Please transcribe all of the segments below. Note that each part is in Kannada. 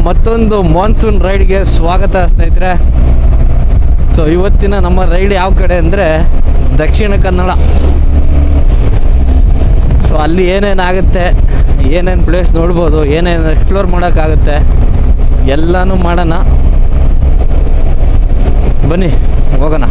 ಮತ್ತೊಂದು ಮಾನ್ಸೂನ್ ರೈಡ್ಗೆ ಸ್ವಾಗತ ಸ್ನೇಹಿತರೆ. ಸೊ ಇವತ್ತಿನ ನಮ್ಮ ರೈಡ್ ಯಾವ ಕಡೆ ಅಂದರೆ ದಕ್ಷಿಣ ಕನ್ನಡ. ಸೊ ಅಲ್ಲಿ ಏನೇನಾಗುತ್ತೆ, ಏನೇನು ಪ್ಲೇಸ್ ನೋಡ್ಬೋದು, ಏನೇನು ಎಕ್ಸ್ಪ್ಲೋರ್ ಮಾಡೋಕ್ಕಾಗುತ್ತೆ ಎಲ್ಲನೂ ಮಾಡೋಣ. ಬನ್ನಿ ಹೋಗೋಣ.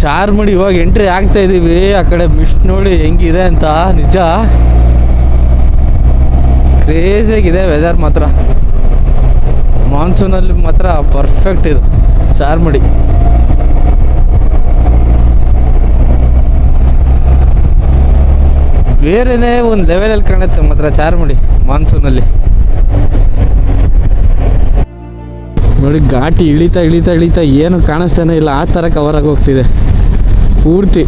ಚಾರ್ಮಡಿ ಇವಾಗ ಎಂಟ್ರಿ ಆಗ್ತಾ ಇದ್ದೀವಿ. ಆ ಕಡೆ ಮಿಸ್ಟ್ ನೋಡಿ ಹೆಂಗಿದೆ ಅಂತ. ನಿಜ ಕ್ರೇಜಿಯಾಗಿದೆ ವೆದರ್ ಮಾತ್ರ. ಮಾನ್ಸೂನಲ್ಲಿ ಮಾತ್ರ ಪರ್ಫೆಕ್ಟ್ ಇದು ಚಾರ್ಮಡಿ. ಬೇರೆನೇ ಒಂದು ಲೆವೆಲಲ್ಲಿ ಕಾಣುತ್ತೆ ಮಾತ್ರ ಚಾರ್ಮಡಿ ಮಾನ್ಸೂನಲ್ಲಿ. ನೋಡಿ ಘಾಟಿ ಇಳಿತಾ ಇಳಿತಾ ಇಳಿತಾ ಏನು ಕಾಣಿಸ್ತಾನೆ ಇಲ್ಲ, ಆ ಥರ ಕವರಾಗಿ ಹೋಗ್ತಿದೆ ಪೂರ್ತಿ.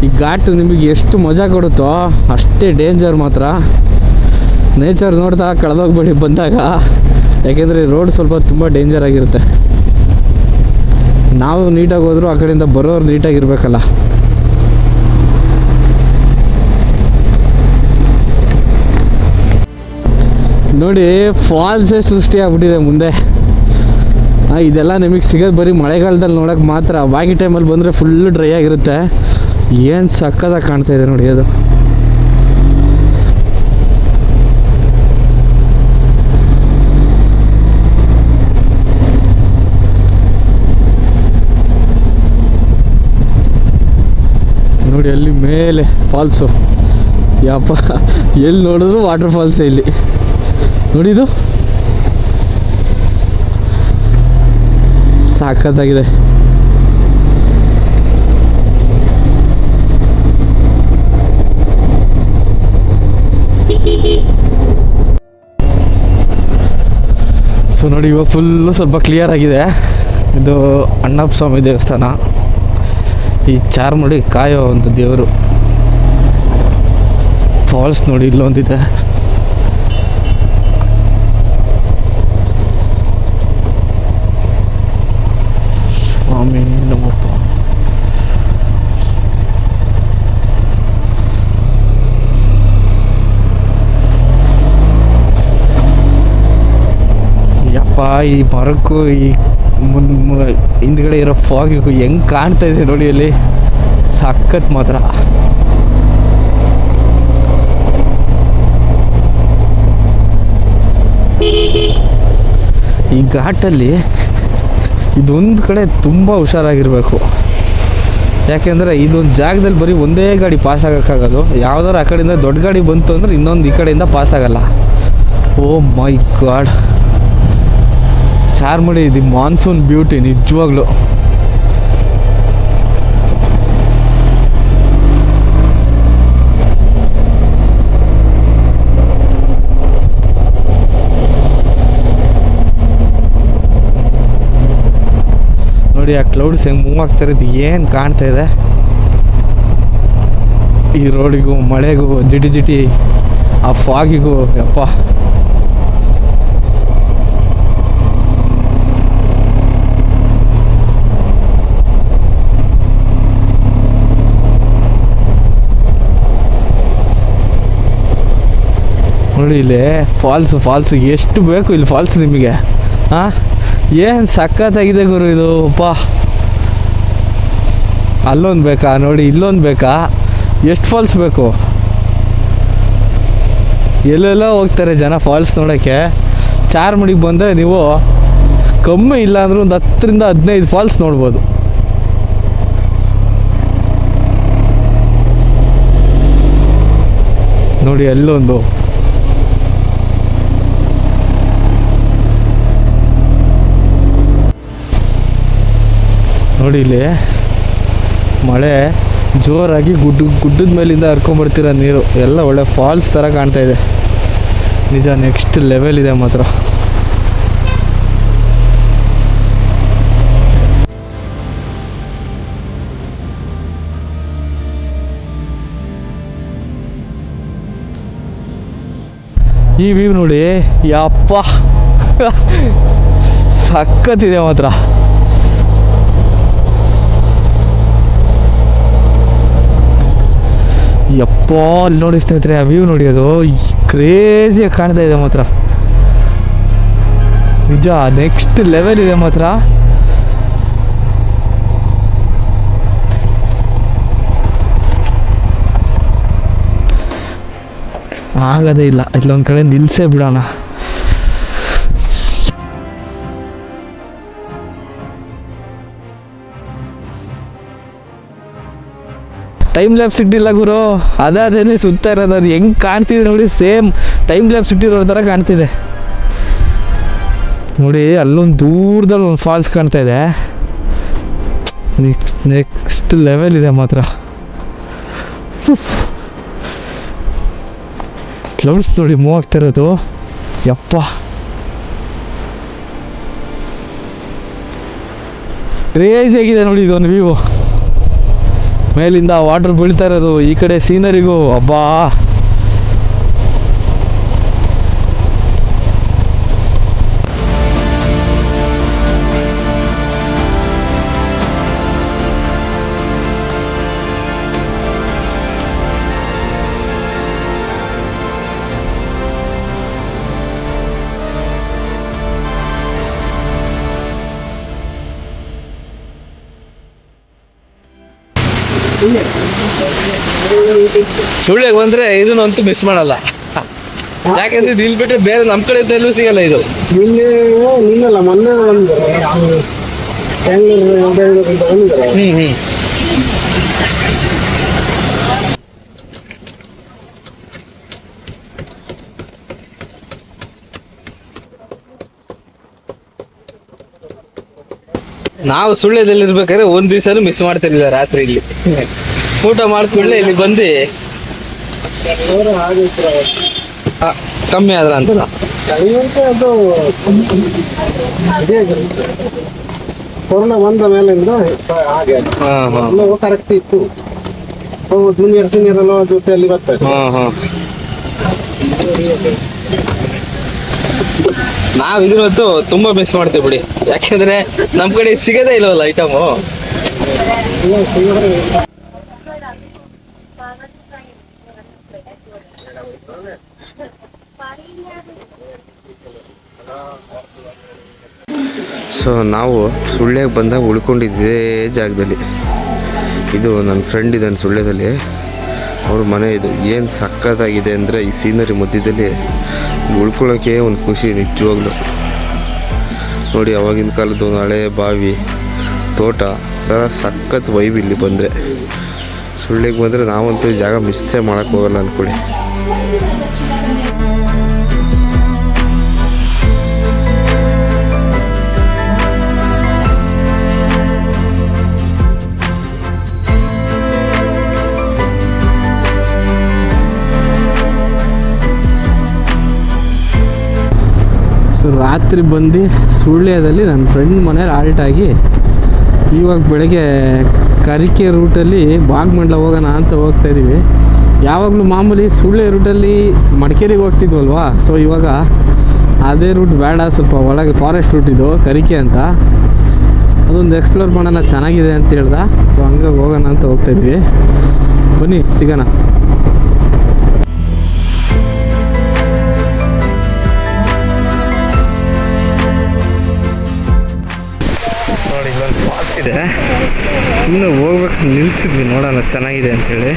ಈ ಘಾಟು ನಿಮಗೆ ಎಷ್ಟು ಮಜಾ ಕೊಡುತ್ತೋ ಅಷ್ಟೇ ಡೇಂಜರ್ ಮಾತ್ರ. ನೇಚರ್ ನೋಡ್ತಾ ಕಳೆದೋಗ್ಬೇಡಿ ಬಂದಾಗ, ಯಾಕೆಂದರೆ ರೋಡ್ ಸ್ವಲ್ಪ ತುಂಬ ಡೇಂಜರ್ ಆಗಿರುತ್ತೆ. ನಾವು ನೀಟಾಗಿ ಹೋದರೂ ಆ ಕಡೆಯಿಂದ ಬರೋರು ನೀಟಾಗಿರ್ಬೇಕಲ್ಲ. ನೋಡಿ ಫಾಲ್ಸೇ ಸೃಷ್ಟಿ ಆಗ್ಬಿಟ್ಟಿದೆ ಮುಂದೆ. ಇದೆಲ್ಲ ನಿಮಗೆ ಸಿಗೋದು ಬರೀ ಮಳೆಗಾಲದಲ್ಲಿ ನೋಡೋಕೆ ಮಾತ್ರ. ಬಾಕಿ ಟೈಮಲ್ಲಿ ಬಂದರೆ ಫುಲ್ಲು ಡ್ರೈ ಆಗಿರುತ್ತೆ. ಏನು ಸಕ್ಕತ್ತಾಗಿ ಕಾಣ್ತಾ ಇದೆ ನೋಡಿ ಅದು. ನೋಡಿ ಅಲ್ಲಿ ಮೇಲೆ ಫಾಲ್ಸು. ಯಪ್ಪ ಎಲ್ಲಿ ನೋಡಿದ್ರು ವಾಟರ್ ಫಾಲ್ಸೇ ಇಲ್ಲಿ. ನೋಡಿದು ಸಾಕತ್ತಾಗಿದೆ. ಸೊ ನೋಡಿ ಇವಾಗ ಫುಲ್ಲು ಸ್ವಲ್ಪ ಕ್ಲಿಯರ್ ಆಗಿದೆ. ಇದು ಅಣ್ಣಪ್ಪ ಸ್ವಾಮಿ ದೇವಸ್ಥಾನ. ಈ ಚಾರ್ಮಡಿ ಕಾಯೋ ಒಂದು ದೇವರು. ಫಾಲ್ಸ್ ನೋಡಿ ಇಲ್ಲೊಂದಿದೆ. ಸ್ವಾಮಿ ನಮ್ಮಪ್ಪ. ಯಪ್ಪ ಈ ಮರಕ್ಕೂ ಈ ಹಿಂದ್ಗಡೆ ಇರೋ ಫಾಗಿಗೂ ಹೆಂಗೆ ಕಾಣ್ತಾ ಇದೆ ನೋಡಿ ಅಲ್ಲಿ. ಸಖತ್ ಮಾತ್ರ. ಈ ಘಾಟಲ್ಲಿ ಇದೊಂದು ಕಡೆ ತುಂಬ ಹುಷಾರಾಗಿರಬೇಕು. ಯಾಕೆಂದರೆ ಇದೊಂದು ಜಾಗದಲ್ಲಿ ಬರೀ ಒಂದೇ ಗಾಡಿ ಪಾಸ್ ಆಗೋಕ್ಕಾಗೋದು. ಯಾವುದಾದ್ರು ಆ ಕಡೆಯಿಂದ ದೊಡ್ಡ ಗಾಡಿ ಬಂತು ಅಂದರೆ ಇನ್ನೊಂದು ಈ ಕಡೆಯಿಂದ ಪಾಸ್ ಆಗೋಲ್ಲ. ಓ ಮೈ ಗಾಡ್, ಚಾರ್ಮಡಿ ಇದು ಮಾನ್ಸೂನ್ ಬ್ಯೂಟಿ ನಿಜವಾಗ್ಲೂ. ನೋಡಿ ಆ ಕ್ಲೌಡ್ಸ್ ಹೆಂಗೆ ಮೂವ್ ಆಗ್ತಾ ಇರೋದು ಏನು ಕಾಣ್ತಾ ಇದೆ. ಈ ರೋಡಿಗೂ ಮಳೆಗೂ ಜಿಟಿ ಜಿಟಿ ಆ ಫಾಗಿಗೂ ಯಪ್ಪ. ನೋಡಿ ಇಲ್ಲಿ ಫಾಲ್ಸು ಎಷ್ಟು ಬೇಕು ಇಲ್ಲಿ ಫಾಲ್ಸ್ ನಿಮಗೆ. ಹಾಂ ಏನು ಸಖತ್ತಾಗಿದೆ ಗುರು ಇದು. ಅಪ್ಪ ಅಲ್ಲೊಂದು ಬೇಕಾ ನೋಡಿ, ಇಲ್ಲೊಂದು ಬೇಕಾ, ಎಷ್ಟು ಫಾಲ್ಸ್ ಬೇಕು. ಎಲ್ಲೆಲ್ಲೋ ಹೋಗ್ತಾರೆ ಜನ ಫಾಲ್ಸ್ ನೋಡೋಕ್ಕೆ. ಚಾರ್ಮಡಿಗೆ ಬಂದರೆ ನೀವು ಕಮ್ಮಿ ಇಲ್ಲ ಅಂದರೂ ಒಂದು 10ರಿಂದ 15 ಫಾಲ್ಸ್ ನೋಡ್ಬೋದು. ನೋಡಿ ಅಲ್ಲೊಂದು. ನೋಡಿ ಇಲ್ಲಿ ಮಳೆ ಜೋರಾಗಿ ಗುಡ್ಡದ ಮೇಲಿಂದ ಹರ್ಕೊಂಬರ್ತಿರೋ ನೀರು ಎಲ್ಲ ಒಳ್ಳೆ ಫಾಲ್ಸ್ ಥರ ಕಾಣ್ತಾ ಇದೆ. ನಿಜ ನೆಕ್ಸ್ಟ್ ಲೆವೆಲ್ ಇದೆ ಮಾತ್ರ. ಈ ವ್ಯೂ ನೋಡಿ, ಯಪ್ಪ ಸಖತ್ತಿದೆ ಮಾತ್ರ. ಯಪ್ಪ ಅಲ್ಲಿ ನೋಡಿ ಸ್ನೇಹಿತರೆ, ಆ ವ್ಯೂ ನೋಡಿ, ಅದು ಕ್ರೇಜಿಯಾಗಿ ಕಾಣ್ತಾ ಇದೆ ಮಾತ್ರ. ನಿಜ ನೆಕ್ಸ್ಟ್ ಲೆವೆಲ್ ಇದೆ ಮಾತ್ರ. ಆಗೋದೇ ಇಲ್ಲ, ಇಲ್ಲೊಂದು ಕಡೆ ನಿಲ್ಸೇ ಬಿಡೋಣ. ಟೈಮ್ ಲ್ಯಾಬ್ಸ್ ಇಟ್ಟಿಲ್ಲ ಗುರು, ಅದೇನೆ ಸುತ್ತಾ ಇರೋದು. ಅದು ಹೆಂಗೆ ಕಾಣ್ತಿದೆ ನೋಡಿ, ಸೇಮ್ ಟೈಮ್ ಲ್ಯಾಬ್ಸ್ ಇಟ್ಟಿರೋ ಥರ ಕಾಣ್ತಿದೆ ನೋಡಿ. ಅಲ್ಲೊಂದು ದೂರದಲ್ಲಿ ಒಂದು ಫಾಲ್ಸ್ ಕಾಣ್ತಾ ಇದೆ. ನೆಕ್ಸ್ಟ್ ಲೆವೆಲ್ ಇದೆ ಮಾತ್ರ. ಕ್ಲೌಡ್ಸ್ ನೋಡಿ ಮೂವ್ ಆಗ್ತಾ ಇರೋದು. ಯಪ್ಪ ಕ್ರೇಜಿ ಆಗಿದೆ ನೋಡಿ ಇದೊಂದು ವ್ಯೂ. ಮೇಲಿಂದ ವಾಟರ್ ಬೀಳ್ತಾ ಇರೋದು, ಈ ಕಡೆ ಸೀನರಿಗೂ ಅಬ್ಬಾ. ಸುಳ್ಳಿಗೆ ಬಂದ್ರೆ ಇದನ್ನಂತೂ ಮಿಸ್ ಮಾಡಲ್ಲ. ಯಾಕಂದ್ರೆ ಇದು ಇಲ್ಲಿ ಬಿಟ್ಟರೆ ಬೇರೆ ನಮ್ಮ ಕಡೆ ಎಲ್ಲೂ ಸಿಗಲ್ಲ ಇದು. ನಿನ್ನಲ್ಲ ಮೊನ್ನೆ ನಾವು ಸುಳ್ಳ್ಯದಲ್ಲಿ ಇರ್ಬೇಕಾದ್ರೆ ಒಂದ್ ದಿವಸನೂ ಮಿಸ್ ಮಾಡ್ತಿರ್ಲಿಲ್ಲ. ರಾತ್ರಿ ಇಲ್ಲಿ ಊಟ ಮಾಡ್ಕೊಳ್ಳೆ ಇಲ್ಲಿ ಬಂದು ಕಮ್ಮಿ ಆದ್ರ ಅಂತ ಅದು ಕೊರೋನಾ ಬಂದ ಮೇಲಿಂದ ಹಾಗೆ ಕರೆಕ್ಟ್ ಇತ್ತು. ಜೂನಿಯರ್ ಎಲ್ಲ ಜೊತೆಯಲ್ಲಿ ಬರ್ತಾರೆ. ನಾವ್ ಇದನ್ನಂತೂ ತುಂಬಾ ಮಿಸ್ ಮಾಡ್ತೇವೆ ಬಿಡಿ. ಯಾಕೆಂದ್ರೆ ನಮ್ ಕಡೆ ಸಿಗದೇ ಇಲ್ಲವಲ್ಲ ಐಟಮು. ಸೊ ನಾವು ಸುಳ್ಯಕ್ಕೆ ಬಂದಾಗ ಉಳ್ಕೊಂಡಿದ್ದೇ ಜಾಗದಲ್ಲಿ. ಇದು ನನ್ನ ಫ್ರೆಂಡ್ ಇದ್ದಾನೆ ಸುಳ್ಯದಲ್ಲಿ, ಅವ್ರ ಮನೆ ಇದು. ಏನು ಸಕ್ಕತ್ತಾಗಿದೆ ಅಂದರೆ ಈ ಸೀನರಿ ಮಧ್ಯದಲ್ಲಿ ಉಳ್ಕೊಳ್ಳೋಕ್ಕೆ ಒಂದು ಖುಷಿ ನಿಜವಾಗ್ಲು. ನೋಡಿ ಅವಾಗಿನ ಕಾಲದ ಒಂದು ಹಳೆ ಬಾವಿ, ತೋಟ, ಥರ ಸಖತ್ ವೈಬ್ ಇಲ್ಲಿ ಬಂದರೆ. ಸುಳ್ಯಕ್ಕೆ ಬಂದರೆ ನಾವಂತೂ ಈ ಜಾಗ ಮಿಸ್ಸೇ ಮಾಡೋಕ್ಕೆ ಹೋಗಲ್ಲ ಅಂದ್ಕೊಳ್ಳಿ. ರಾತ್ರಿ ಬಂದು ಸುಳ್ಯದಲ್ಲಿ ನನ್ನ ಫ್ರೆಂಡ್ ಮನೇಲಿ ಆಲ್ಟಾಗಿ ಇವಾಗ ಬೆಳಗ್ಗೆ ಕರಿಕೆ ರೂಟಲ್ಲಿ ಬಾಗಮಂಡ್ಲ ಹೋಗೋಣ ಅಂತ ಹೋಗ್ತಾಯಿದ್ದೀವಿ. ಯಾವಾಗಲೂ ಮಾಮೂಲಿ ಸುಳ್ಯ ರೂಟಲ್ಲಿ ಮಡಿಕೇರಿಗೆ ಹೋಗ್ತಿದ್ವಲ್ವಾ, ಸೊ ಇವಾಗ ಅದೇ ರೂಟ್ ಬೇಡ, ಸ್ವಲ್ಪ ಒಳಗೆ ಫಾರೆಸ್ಟ್ ರೂಟ್ ಇದು ಕರಿಕೆ ಅಂತ, ಅದೊಂದು ಎಕ್ಸ್ಪ್ಲೋರ್ ಮಾಡೋಣ ಚೆನ್ನಾಗಿದೆ ಅಂತ ಹೇಳ್ದ. ಸೊ ಹಂಗಾಗಿ ಹೋಗೋಣ ಅಂತ ಹೋಗ್ತಾಯಿದ್ವಿ. ಬನ್ನಿ ಸಿಗೋಣ. ನೋಡಿ ಇಲ್ಲೊಂದು ಫಾಲ್ಸ್ ಇದೆ, ಸುಮ್ಮನೆ ಹೋಗ್ಬೇಕು ನಿಲ್ಸಿದ್ವಿ ನೋಡೋಣ ಚೆನ್ನಾಗಿದೆ ಅಂಥೇಳಿ.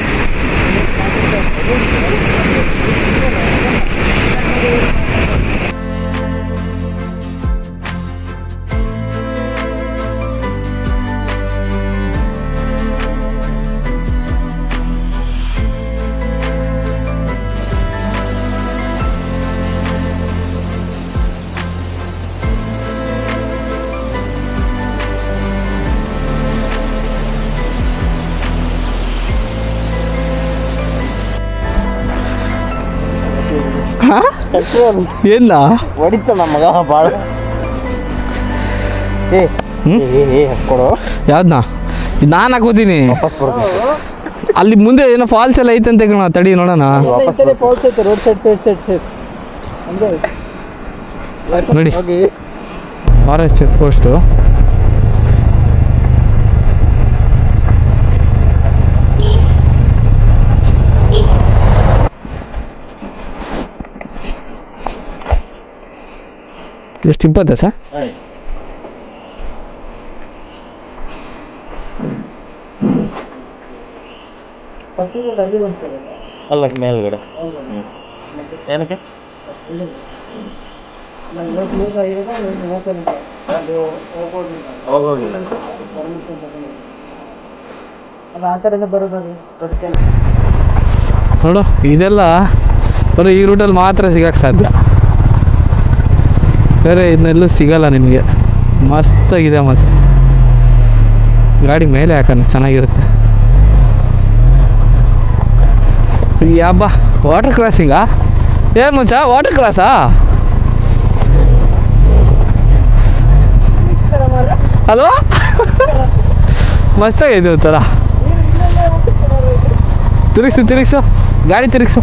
ಏನ ಹೊಡಿತ ನಮ್ಮ ಮಗ ಭಾಳ. ಕೊಡು ಯಾವ್ದನ್ನ ನಾನು ಹಾಕೋತೀನಿ. ಅಲ್ಲಿ ಮುಂದೆ ಏನೋ ಫಾಲ್ಸ್ ಎಲ್ಲ ಐತೆ ಅಂತ ಕಣ, ತಡಿ ನೋಡೋಣ. ಫಾಲ್ಸ್ ಐತೆ ರೋಡ್ ಸೈಡ್ ನೋಡಿ ಫಾರೆಸ್ಟ್ ಚೆಕ್ ಪೋಸ್ಟು. ಎಷ್ಟು 20 ಸರ್? ಅಲ್ಲ ಮೇಲ್ಗಡೆ ಏನಕ್ಕೆ ಹೋಗೋಗಿಲ್ಲ ನೋಡು ಇದೆಲ್ಲ ಬರೀ ಈ ರೂಟಲ್ಲಿ ಮಾತ್ರ ಸಿಗಕ್ಕೆ ಸಾಧ್ಯ, ಬೇರೆ ಇದನ್ನೆಲ್ಲೂ ಸಿಗಲ್ಲ ನಿಮಗೆ. ಮಸ್ತಾಗಿದೆ ಮತ್ತು ಗಾಡಿ ಮೇಲೆ ಹಾಕೋಣ ಚೆನ್ನಾಗಿರುತ್ತೆ. ಯಾಬ್ಬ ವಾಟರ್ ಕ್ರಾಸಿಂಗಾ? ಏನು ಮುಂಚ ವಾಟರ್ ಕ್ರಾಸಾ? ಅಲ್ವಾ? ಮಸ್ತಾಗೈತೆ ಒಂಥರ. ತಿರುಗಿಸು ಗಾಡಿ ತಿರುಗಿಸು.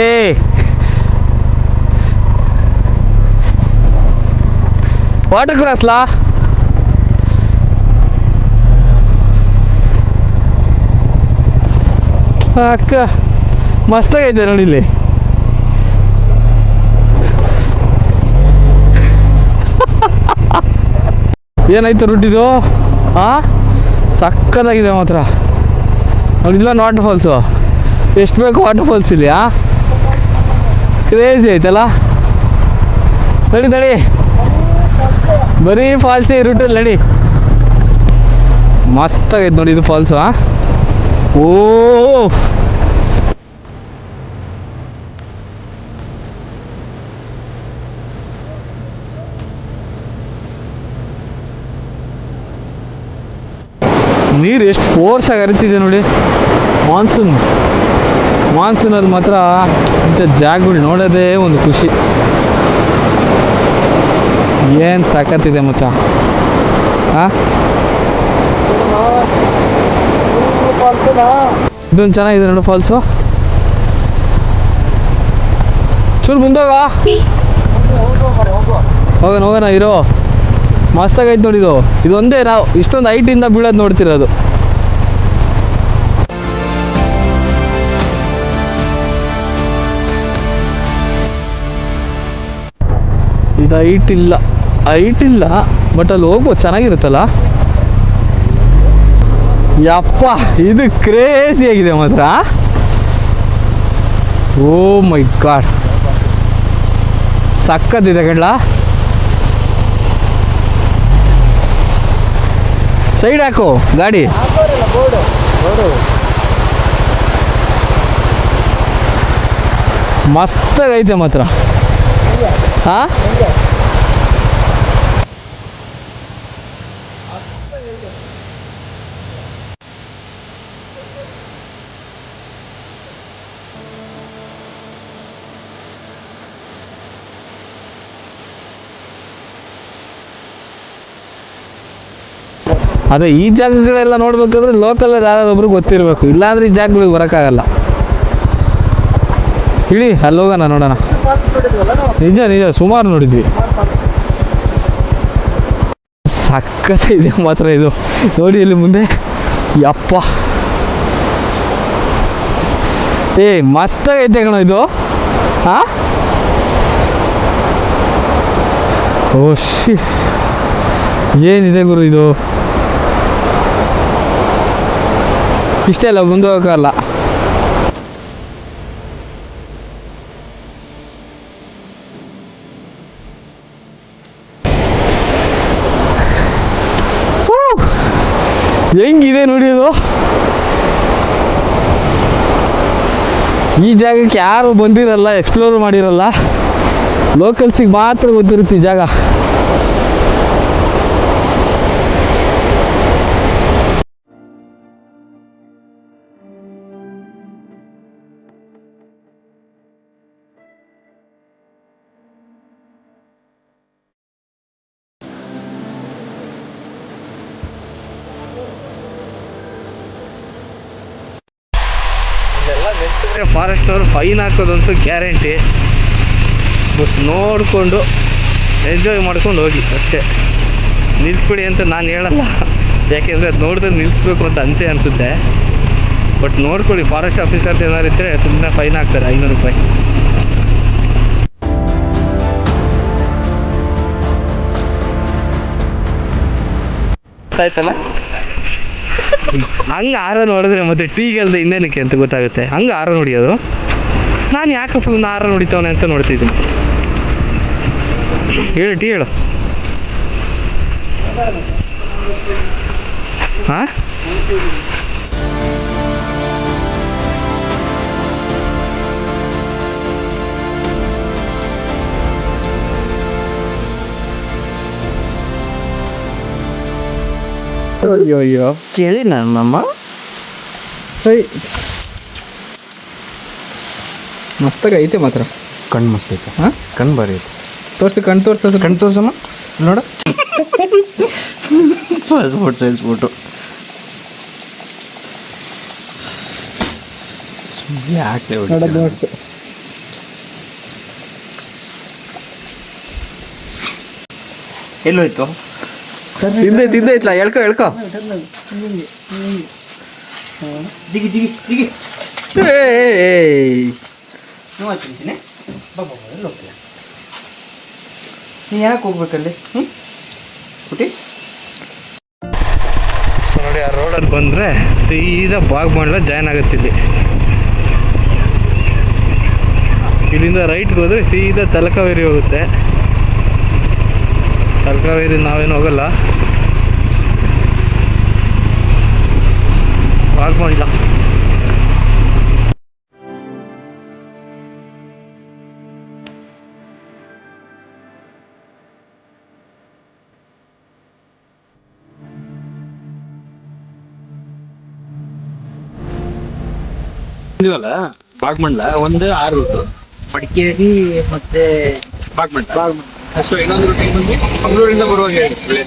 ಏ ವಾಟರ್ ಕ್ರಾಸ್ಲಾ? ಅಕ್ಕ ಮಸ್ತಾಗೈತೆ ನೋಡಿ ಇಲ್ಲಿ. ಏನಾಯ್ತು ರೂಟಿದು? ಹಾಂ ಸಕ್ಕತ್ತಾಗಿದೆ ಮಾತ್ರ. ನೋಡಿಲ್ಲ ವಾಟರ್ ಫಾಲ್ಸು ಎಷ್ಟು ಬೇಕು ವಾಟರ್ ಫಾಲ್ಸ್ ಇಲ್ಲಿ. ಕ್ರೇಜಿ ಐತಲ್ಲ. ನಡಿ ಬರೀ ಫಾಲ್ಸೇ ಈ ರೂಟಲ್ಲಿ ನಡಿ. ಮಸ್ತಾಗೈತೆ ನೋಡಿ ಇದು ಫಾಲ್ಸು. ಓ ನೀರು ಎಷ್ಟು ಫೋರ್ಸಾಗಿ ಹರಿತಿದೆ ನೋಡಿ. ಮಾನ್ಸೂನಲ್ಲಿ ಮಾತ್ರ ಇಂಥ ಜಾಗಗಳು ನೋಡೋದೇ ಒಂದು ಖುಷಿ. ಏನು ಸಖತ್ತಿದೆ ಮಚ್ಚ. ಹಾಂ ಇದೊಂದು ಚೆನ್ನಾಗಿದೆ ನೋಡು ಫಾಲ್ಸು. ಚೂರು ಮುಂದೋಗ ಹೋಗೋಣ ಇರೋ. ಮಸ್ತಾಗೈತೆ ನೋಡಿ ಇದು. ಇದೊಂದೇ ನಾವು ಇಷ್ಟೊಂದು ಹೈಟಿಂದ ಬೀಳೋದು ನೋಡ್ತಿರೋದು. ಇದು ಹೈಟ್ ಇಲ್ಲ ಬಟ್ ಅಲ್ಲಿ ಹೋಗ್ಬೋದು, ಚೆನ್ನಾಗಿರುತ್ತಲ್ಲ. ಯಪ್ಪ ಇದು ಕ್ರೇಜಿ ಆಗಿದೆ ಮಾತ್ರ. ಓ ಮೈ ಗಾಡ್ ಸಕ್ಕತ್ತಿದೆ ಕಣ್ಲ. ಸೈಡ್ ಹಾಕು ಗಾಡಿ. ಮಸ್ತಾಗೈತೆ ಮಾತ್ರ. ಹಾಂ ಅದೇ ಈ ಜಾಗಗಳೆಲ್ಲ ನೋಡ್ಬೇಕಾದ್ರೆ ಲೋಕಲಲ್ಲಿ ಯಾರೊಬ್ರು ಗೊತ್ತಿರಬೇಕು, ಇಲ್ಲಾಂದ್ರೆ ಈ ಜಾಗಗಳಿಗೆ ಬರೋಕ್ಕಾಗಲ್ಲ. ಇಳಿ ಅಲ್ಲಿ ಹೋಗೋಣ ನೋಡೋಣ. ನಿಜ ಸುಮಾರು ನೋಡಿದ್ವಿ. ಸಕ್ಕತ್ತಿದೆ ಮಾತ್ರ ಇದು ನೋಡಿ ಇಲ್ಲಿ ಮುಂದೆ. ಯಪ್ಪ ಮಸ್ತಾಗೈತೆ ಕಣ ಇದು. ಹಾಂ ಓ ಏನಿದೆ ಗುರು ಇದು. ಇಷ್ಟೇ ಅಲ್ಲ ಮುಂದೆ ಹೋಗಲ್ಲ. ಹೆಂಗಿದೆ ನೋಡಿ ಅದು. ಈ ಜಾಗಕ್ಕೆ ಯಾರು ಬಂದಿರಲ್ಲ, ಎಕ್ಸ್ಪ್ಲೋರ್ ಮಾಡಿರಲ್ಲ, ಲೋಕಲ್ಸಿಗೆ ಮಾತ್ರ ಗೊತ್ತಿರುತ್ತೆ ಈ ಜಾಗ. ಇದೆಲ್ಲ ನೆಚ್ಚಿದ್ರೆ ಫಾರೆಸ್ಟ್ ಅವರು ಫೈನ್ ಹಾಕೋದಂತೂ ಗ್ಯಾರಂಟಿ. ಬಟ್ ನೋಡಿಕೊಂಡು ಎಂಜಾಯ್ ಮಾಡ್ಕೊಂಡು ಹೋಗಿ ಅಷ್ಟೇ. ನಿಲ್ಲಿಸ್ಬಿಡಿ ಅಂತ ನಾನು ಹೇಳಲ್ಲ, ಯಾಕೆಂದರೆ ಅದು ನೋಡಿದ್ರೆ ನಿಲ್ಲಿಸ್ಬೇಕು ಅಂತ ಅಂತೆ ಅನಿಸುತ್ತೆ. ಬಟ್ ನೋಡ್ಕೊಳ್ಳಿ, ಫಾರೆಸ್ಟ್ ಆಫೀಸರ್ಸ್ ಏನಾರು ಇದ್ದರೆ ಸುಮ್ಮನೆ ಫೈನ್ ಹಾಕ್ತಾರೆ 500 ರೂಪಾಯಿ. ಆಯ್ತಲ್ಲ, ಹಂಗೆ ಆರ ನೋಡಿದ್ರೆ ಮತ್ತೆ ಟೀಗಲ್ದೆ ಇನ್ನೇನಕ್ಕೆ ಅಂತ ಗೊತ್ತಾಗುತ್ತೆ. ಹಂಗೆ ಆರ ನೋಡಿಯೋದು. ನಾನು ಯಾಕಪ್ಪ ಇವ್ನು ಆರ ನೋಡಿತವನೆ ಅಂತ ನೋಡ್ತಿದ್ದೀನಿ. ಹೇಳು ಟೀ ಹೇಳು. ಹಾಂ, ಅಯ್ಯೋ ಅಯ್ಯೋ ಕೇಳಿ ನಮ್ಮಮ್ಮ ಮಸ್ತಾಗ ಐತೆ ಮಾತ್ರ. ಕಣ್ಣು ಮಸ್ತೈತೆ. ಹಾಂ, ಕಣ್ಣು ಬಾರಿ ಐತೆ. ತೋರಿಸಿ, ಕಣ್ಣು ತೋರಿಸೋದು. ಕಣ್ಣು ತೋರ್ಸಮ್ಮ ನೋಡು. Passport size photo. ಯಾಕೆ ನೋಡೋದು ನೋಡ್ತು. ಎಲ್ಲೋಯ್ತು? ತಿಂದೈತ್ಲ, ಹೇಳ್ಕೊ ಜಿಗಿ ಜಿಗಿ ಜಿಗಿ. ನೀವು ತಿಂತೀನಿ. ಬಾಬಾ ಎಲ್ಲ ಹೋಗ್ತೀಯ. ನೀ ಯಾಕೆ ಹೋಗ್ಬೇಕಲ್ಲಿ? ಕುಟಿ ನೋಡಿ, ಆ ರೋಡಲ್ಲಿ ಬಂದರೆ ಸೀದಾ ಬಾಗ್ಮಂಡ್ಲ ಜಾಯ್ನ್ ಆಗುತ್ತೆ. ಇಲ್ಲಿಂದ ರೈಟ್ಗೆ ಹೋದರೆ ಸೀದಾ ತಲಕಾವೇರಿ ಹೋಗುತ್ತೆ. ತಲಕಾವೇರಿ ನಾವೇನು ಹೋಗಲ್ಲ, ಬಾಗ್ಮಂಡ್ಲ. ಇದೀವಲ್ಲ ಬಾಗ್ಮಂಡ್ಲ, ಒಂದು 6 ರೂಟ್, ಮಡಿಕೇರಿ ಮತ್ತೆ ಬಾಗ್ಮಂಡ್ಲ. ಸೊ ಇನ್ನೊಂದು ರೂಟ್ ಬಂದು ಮಂಗಳೂರಿಂದ ಬರುವಾಗ,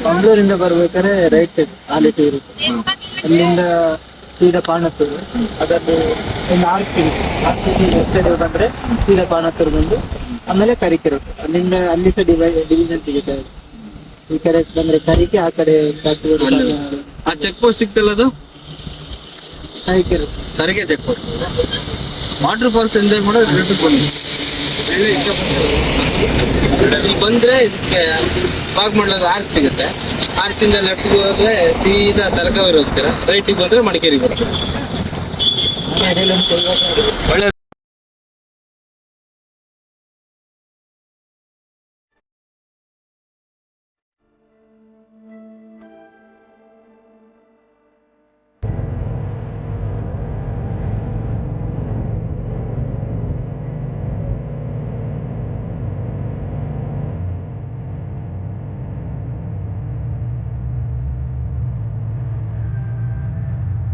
ಮಂಗಳೂರಿಂದ ಬರ್ಬೇಕಾದ್ರೆ ರೈಟ್ ಸೈಡ್ ಆಲಿಟಿ ಇರುತ್ತೆ. ಅಲ್ಲಿಂದ ಸೀದಾ ಪಾಣತ್ತೂರು, ಅದನ್ನು ಒಂದು ಆರ್ಚ್ ಸಿಗುತ್ತೆ. ಆರ್ಚ್ ಲೆಫ್ಟ್ ಸೈಡ್ ಬಂದ್ರೆ ಸೀದಾ ಪಾಣತ್ತೂರು ಬಂದು ಆಮೇಲೆ ಕರಿಕೆರೆ. ಅಲ್ಲಿಂದ ಅಲ್ಲಿ ಸಹ ಡಿವಿಷನ್ ಸಿಗುತ್ತೆ. ಈ ಕಡೆ ಬಂದ್ರೆ ಕರಿಕೆ, ಆ ಕಡೆ ಕಾಸರಗೋಡು, ಆ ಚೆಕ್ ಪೋಸ್ಟ್ ಸಿಗ್ತಲ್ಲ, ಅದು ಕರಿಕೆರೆ. ತರಿಗೆ check post. Water falls enjoy ಮಾಡೋ ಬನ್ನಿ. ಇಲ್ಲಿ ಬಂದರೆ ಇದಕ್ಕೆ ಬಾಗ್ಮಂಡ್ಲದ ಆರ್ಚ್ ಸಿಗುತ್ತೆ. ಆರ್ಚಿಂದ ಲೆಫ್ಟ್ಗೆ ಹೋದ್ರೆ ಸೀದಾ ತಲಕಾವೇರಿ ಹೋಗ್ತೀರಾ. ರೈಟಿಗೆ ಬಂದರೆ ಮಡಿಕೇರಿಗೆ ಬರ್ತೀರಾ. ಒಳ್ಳೆ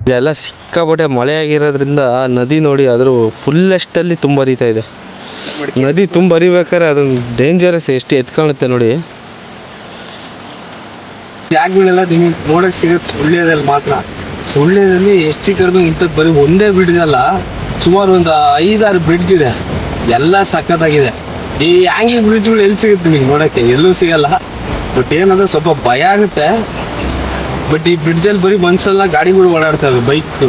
ಇದೆಲ್ಲ ಸಿಕ್ಕಾಪಟ್ಟೆ ಮಳೆ ಆಗಿರೋದ್ರಿಂದ ನದಿ ನೋಡಿ ಅದ್ರ ಫುಲ್ಲೆಸ್ಟಲ್ಲಿ ತುಂಬ ಹರಿತಾ ಇದೆ. ನದಿ ತುಂಬ ಹರಿಬೇಕಾದ್ರೆ ಅದೊಂದು ಡೇಂಜರಸ್ ಎಷ್ಟು ಎತ್ಕಾಣುತ್ತೆ ನೋಡಿ. ಜಾಗಗಳೆಲ್ಲ ನಿಮಗೆ ನೋಡಕ್ ಸಿಗುತ್ತೆ ಸುಳ್ಯದಲ್ಲಿ ಮಾತ್ರ. ಸುಳ್ಯದಲ್ಲಿ ಹೆಚ್ಚು ಕಡಿಮೆ ಇಂಥದ್ದು ಬರೀ ಒಂದೇ ಬ್ರಿಡ್ಜ್ ಅಲ್ಲ, ಸುಮಾರು ಒಂದು 5-6 ಬ್ರಿಡ್ಜ್ ಇದೆ. ಎಲ್ಲ ಸಖತ್ತಾಗಿದೆ. ಈ ಹ್ಯಾಂಗಿಂಗ್ ಬ್ರಿಡ್ಜ್ಗಳು ಎಲ್ಲಿ ಸಿಗುತ್ತೆ ನಿಮಗೆ ನೋಡೋಕ್ಕೆ? ಎಲ್ಲೂ ಸಿಗಲ್ಲ. ಬಟ್ ಏನಂದ್ರೆ ಸ್ವಲ್ಪ ಭಯ ಆಗುತ್ತೆ. ಬಟ್ ಈ ಬ್ರಿಡ್ಜಲ್ಲಿ ಬರೀ ಮನ್ಸೆಲ್ಲ ಗಾಡಿಗಳು ಓಡಾಡ್ತವೆ, ಬೈಕ್.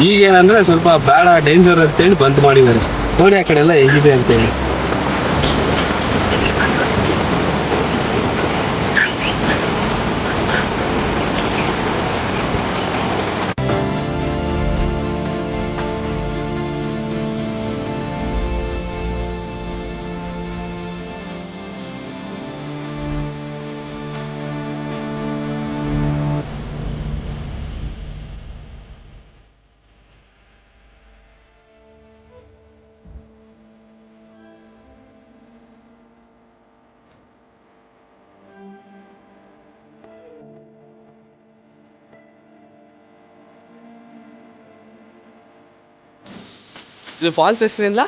ಈಗೇನಂದ್ರೆ ಸ್ವಲ್ಪ ಬೇಡ, ಡೇಂಜರ್ ಅಂತೇಳಿ ಬಂದ್ ಮಾಡಿದ್ದಾರೆ. ನೋಡಿ ಆ ಕಡೆ ಎಲ್ಲ ಹೇಗಿದೆ ಅಂತೇಳಿ. ಇದು ಫಾಲ್ಸ್ ಹೆಸರಿಲ್ಲ.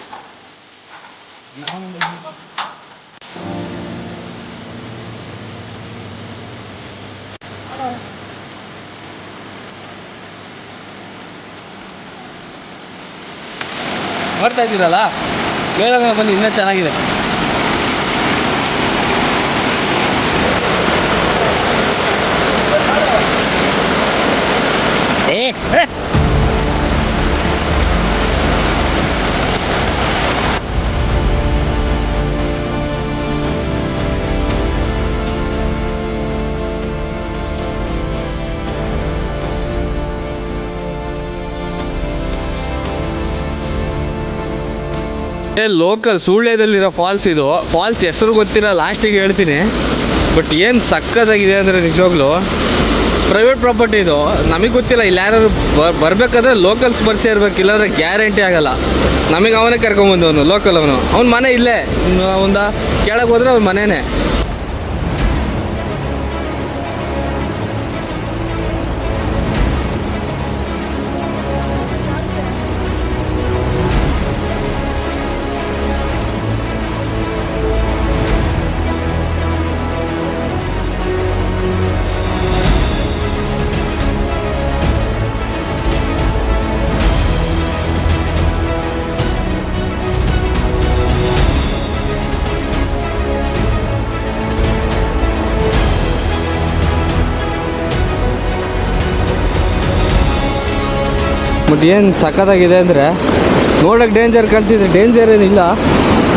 ನೋಡ್ತಾ ಇದ್ದೀರಲ್ಲ, ಮೇಲೊಮ್ಮೆ ಬನ್ನಿ, ಇನ್ನೂ ಚೆನ್ನಾಗಿದೆ. ಲೋಕಲ್ ಸುಳ್ಯದಲ್ಲಿರೋ ಫಾಲ್ಸ್ ಇದು. ಫಾಲ್ಸ್ ಹೆಸರು ಗೊತ್ತಿಲ್ಲ, ಲಾಸ್ಟಿಗೆ ಹೇಳ್ತೀನಿ. ಬಟ್ ಏನು ಸಕ್ಕತ್ತಾಗಿದೆ ಅಂದರೆ ನಿಜವಾಗ್ಲೂ ಪ್ರೈವೇಟ್ ಪ್ರಾಪರ್ಟಿ ಇದು. ನಮಗೆ ಗೊತ್ತಿಲ್ಲ, ಇಲ್ಲಿ ಯಾರು ಬರಬೇಕಾದ್ರೆ ಲೋಕಲ್ಸ್ ಪರಿಚಯ ಇರಬೇಕು, ಇಲ್ಲಾಂದ್ರೆ ಗ್ಯಾರಂಟಿ ಆಗಲ್ಲ. ನಮಗೆ ಅವನೇ ಕರ್ಕೊಂಬಂದವನು, ಲೋಕಲ್ ಅವನು. ಅವ್ನ ಮನೆ ಇಲ್ಲೇ ಒಂದು ಕೆಳಗೆ ಹೋದ್ರೆ ಅವ್ನ ಮನೆಯೇ. ಬಟ್ ಏನು ಸಖತ್ತಾಗಿದೆ ಅಂದರೆ ನೋಡೋಕ್ಕೆ ಡೇಂಜರ್ ಕಾಣ್ತಿದೆ, ಡೇಂಜರ್ ಏನಿಲ್ಲ,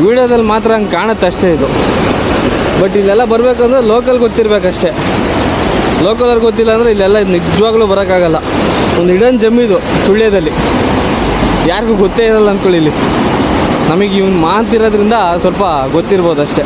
ವೀಡಿಯೋದಲ್ಲಿ ಮಾತ್ರ ಹಂಗೆ ಕಾಣುತ್ತೆ ಅಷ್ಟೇ ಇದು. ಬಟ್ ಇಲ್ಲೆಲ್ಲ ಬರಬೇಕಂದ್ರೆ ಲೋಕಲ್ ಗೊತ್ತಿರಬೇಕಷ್ಟೇ. ಲೋಕಲ್ ಅವ್ರಿಗೆ ಗೊತ್ತಿಲ್ಲ ಅಂದರೆ ಇಲ್ಲೆಲ್ಲ ನಿಜವಾಗ್ಲೂ ಬರೋಕ್ಕಾಗಲ್ಲ. ಒಂದು ಹಿಡನ್ ಜಮ್ ಇದು ಸುಳ್ಯದಲ್ಲಿ, ಯಾರಿಗೂ ಗೊತ್ತೇ ಇರಲ್ಲ ಅಂದ್ಕೊಳ್ಳಿ. ಇಲ್ಲಿ ನಮಗೆ ಇವ್ನು ಮಾತಿರೋದ್ರಿಂದ ಸ್ವಲ್ಪ ಗೊತ್ತಿರ್ಬೋದು ಅಷ್ಟೇ.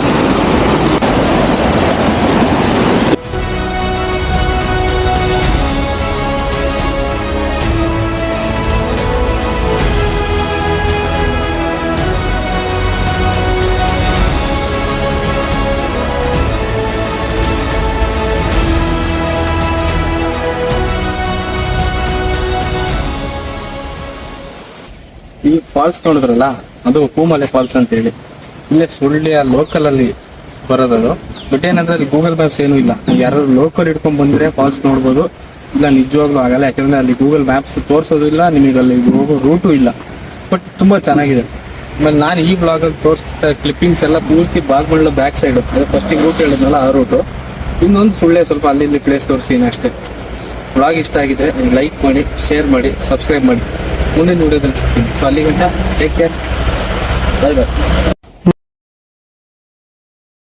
ಈ ಫಾಲ್ಸ್ ನೋಡಿದ್ರಲ್ಲ, ಅದು ಹೂಮಲೆ ಫಾಲ್ಸ್ ಅಂತೇಳಿ, ಇಲ್ಲೇ ಸುಳ್ಯ ಲೋಕಲಲ್ಲಿ ಬರೋದದು. ಬಟ್ ಏನಂದ್ರೆ ಅಲ್ಲಿ ಗೂಗಲ್ ಮ್ಯಾಪ್ಸ್ ಏನೂ ಇಲ್ಲ. ಯಾರು ಲೋಕಲ್ ಇಟ್ಕೊಂಡ್ ಬಂದ್ರೆ ಫಾಲ್ಸ್ ನೋಡ್ಬೋದು, ಇಲ್ಲ ನಿಜವಾಗ್ಲೂ ಆಗಲ್ಲ. ಯಾಕಂದ್ರೆ ಅಲ್ಲಿ ಗೂಗಲ್ ಮ್ಯಾಪ್ಸ್ ತೋರಿಸೋದಿಲ್ಲ, ನಿಮಗೆ ಅಲ್ಲಿ ಹೋಗೋ ರೂಟು ಇಲ್ಲ. ಬಟ್ ತುಂಬ ಚೆನ್ನಾಗಿದೆ. ಆಮೇಲೆ ನಾನು ಈ ಬ್ಲಾಗಲ್ಲಿ ತೋರಿಸಿದ ಕ್ಲಿಪ್ಪಿಂಗ್ಸ್ ಎಲ್ಲ ಪೂರ್ತಿ ಬಾಗ್ಮಳ್ಳ ಬ್ಯಾಕ್ ಸೈಡು, ಫಸ್ಟಿಗೆ ರೂಟ್ ಹೇಳಿದ್ನಲ್ಲ ಆ ರೂಟು. ಇನ್ನೊಂದು ಸುಳ್ಯ ಸ್ವಲ್ಪ ಅಲ್ಲಿ ಪ್ಲೇಸ್ ತೋರಿಸ್ತೀನಿ ಅಷ್ಟೇ. ಬ್ಲಾಗ್ ಇಷ್ಟ ಆಗಿದೆ ಲೈಕ್ ಮಾಡಿ, ಶೇರ್ ಮಾಡಿ, ಸಬ್ಸ್ಕ್ರೈಬ್ ಮಾಡಿ. ಮುಂದಿನ ವಿಡಿಯೋದಲ್ಲಿ ಸಿಗ್ತೀನಿ. ಸೊ ಅಲ್ಲಿ ಗಂಟ ಟೇಕ್ ಕೇರ್, ಬಾಯ್ ಬಾಯ್.